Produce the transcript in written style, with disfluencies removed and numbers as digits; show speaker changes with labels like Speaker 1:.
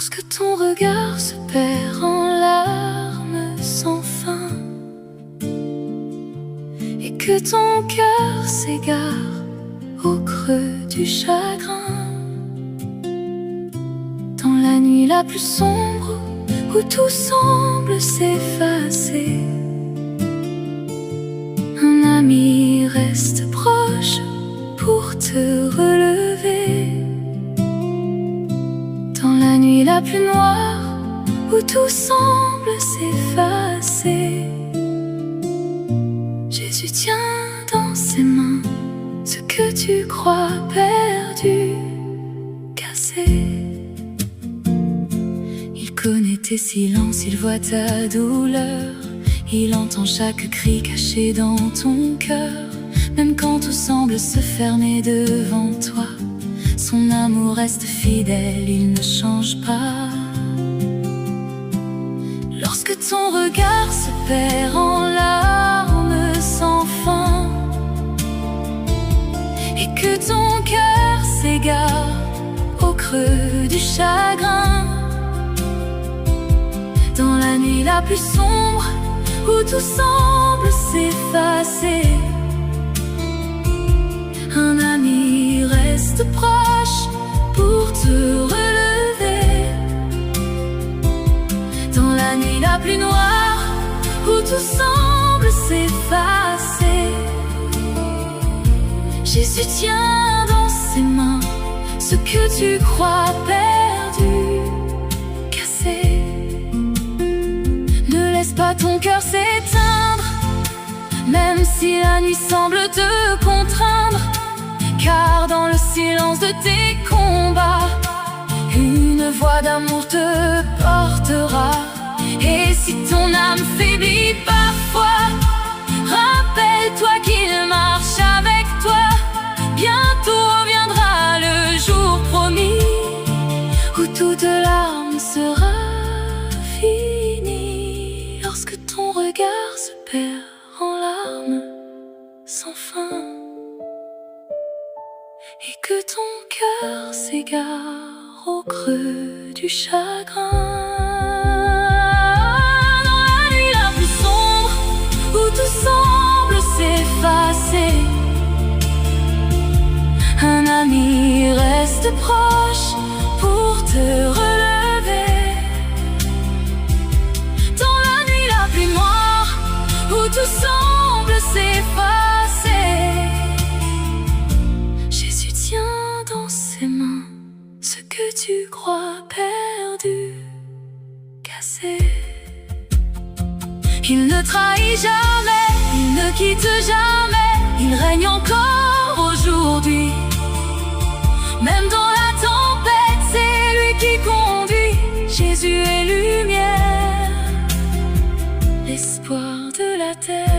Speaker 1: Lorsque ton regard se perd en larmes sans fin et que ton cœur s'égare au creux du chagrin, dans la nuit la plus sombre où tout semble s'effacer, un ami reste proche pour te relever. Dans la nuit la plus noire où tout semble s'effacer, Jésus tient dans ses mains ce que tu crois perdu, cassé. Il connaît tes silences, il voit ta douleur, il entend chaque cri caché dans ton cœur. Même quand tout semble se fermer devant toi, son amour reste fidèle, il ne change pas. Lorsque ton regard se perd en larmes sans fin et que ton cœur s'égare au creux du chagrin, dans la nuit la plus sombre où tout semble s'effacer, un ami reste proche pour te relever. Dans la nuit la plus noire où tout semble s'effacer, Jésus tient dans ses mains ce que tu crois perdu, cassé. Ne laisse pas ton cœur s'éteindre, même si la nuit semble te contraindre, car dans le silence de tes combats, une voix d'amour te portera. Et si ton âme faiblit parfois, rappelle-toi qu'il marche avec toi. Bientôt viendra le jour promis où toute larme sera finie. Lorsque ton regard se perd en larmes sans fin et que ton cœur s'égare au creux du chagrin, dans la nuit la plus sombre où tout semble s'effacer, un ami reste proche pour te relever. Dans la nuit la plus noire où tout semble s'effacer, Jésus tient dans ses mains ce que tu crois perdu, cassé. Il ne trahit jamais, il ne quitte jamais, il règne encore aujourd'hui. Même dans la tempête, c'est lui qui conduit. Jésus est lumière, l'espoir de la terre.